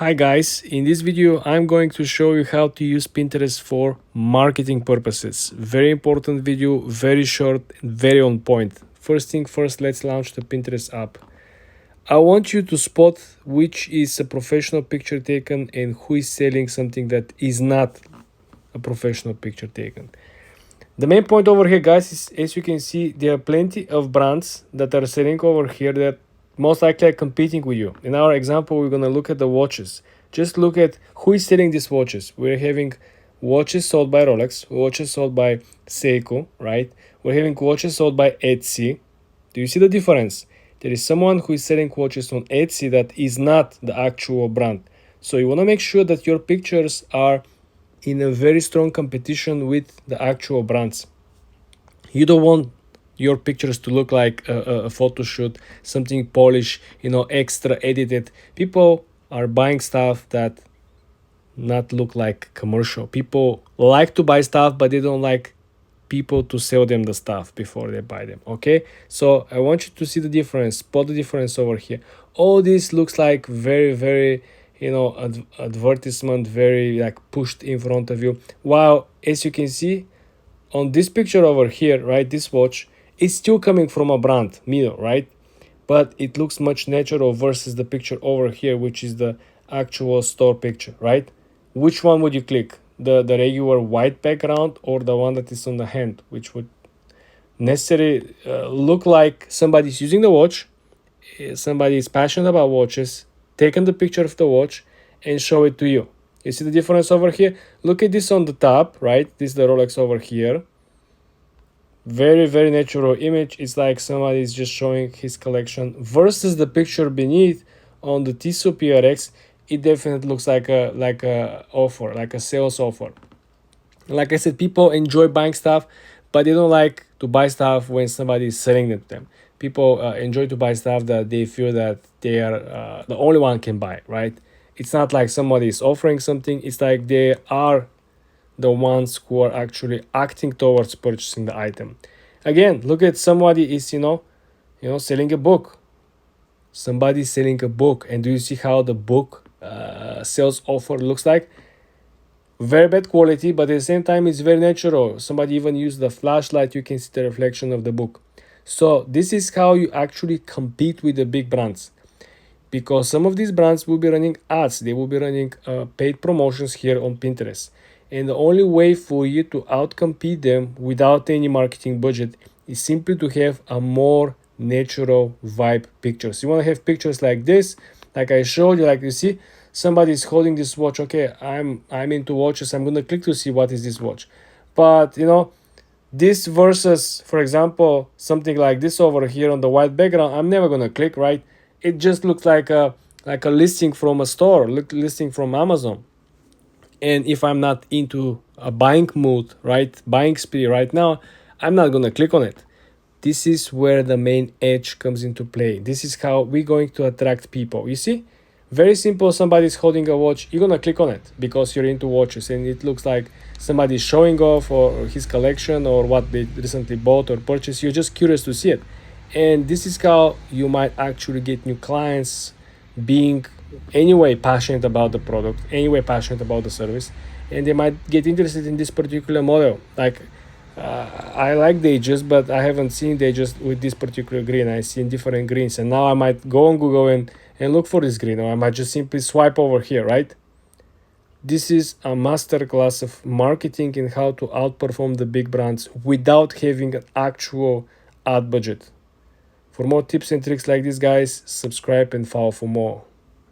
Hi guys, in this video I'm going to show you how to use Pinterest for marketing purposes. Very important video, very short, and very on point. First thing first, let's launch the Pinterest app. I want you to spot which is a professional picture taken and who is selling something that is not a professional picture taken. The main point over here, guys, is as you can see, there are plenty of brands that are selling over here that most likely are competing with you. In our example, we're going to look at the watches. Just look at who is selling these watches. We're having watches sold by Rolex, watches sold by Seiko, right? We're having watches sold by Etsy. Do you see the difference? There is someone who is selling watches on Etsy that is not the actual brand. So you want to make sure that your pictures are in a very strong competition with the actual brands. You don't want your pictures to look like a photo shoot, something polished, extra edited. People are buying stuff that not look like commercial. People like to buy stuff, but they don't like people to sell them the stuff before they buy them. Okay, so I want you to see the difference, spot the difference over here. All this looks like very advertisement, very like pushed in front of you, while as you can see on this picture over here, right, this watch is still coming from a brand, Mido, right? But it looks much natural versus the picture over here, which is the actual store picture, right? Which one would you click? The regular white background or the one that is on the hand, which would necessarily look like somebody's using the watch, somebody is passionate about watches, taking the picture of the watch and show it to you. You see the difference over here? Look at this on the top, right? This is the Rolex over here. Very natural image. It's like somebody is just showing his collection versus the picture beneath on the Tissot PRX. It definitely looks like a offer, like a sales offer. Like I said, people enjoy buying stuff, but they don't like to buy stuff when somebody is selling it to them. People enjoy to buy stuff that they feel that they are the only one can buy, right? It's not like somebody is offering something. It's like they are the ones who are actually acting towards purchasing the item. Again, look at somebody is selling a book. Somebody's selling a book, and do you see how the book sales offer looks like? Very bad quality, but at the same time it's very natural. Somebody even used the flashlight, you can see the reflection of the book. So this is how you actually compete with the big brands, because some of these brands will be running ads, they will be running paid promotions here on Pinterest, and the only way for you to outcompete them without any marketing budget is simply to have a more natural vibe pictures. You want to have pictures like this, like I showed you, like you see somebody's holding this watch. Okay, I'm into watches, I'm gonna click to see what is this watch. But this versus, for example, something like this over here on the white background, I'm never gonna click, right? It just looks like a listing from a store, listing from Amazon. And if I'm not into a buying mood, right, buying spree right now, I'm not gonna click on it. This is where the main edge comes into play. This is how we're going to attract people. You see, very simple. Somebody's holding a watch, you're gonna click on it because you're into watches and it looks like somebody's showing off or his collection or what they recently bought or purchased. You're just curious to see it. And this is how you might actually get new clients, being anyway passionate about the product, anyway passionate about the service, and they might get interested in this particular model. Like I like the edges, but I haven't seen the edges with this particular green. I've seen different greens, and now I might go on Google and look for this green, or I might just simply swipe over here, right? This is a masterclass of marketing and how to outperform the big brands without having an actual ad budget. For more tips and tricks like this, guys, subscribe and follow for more.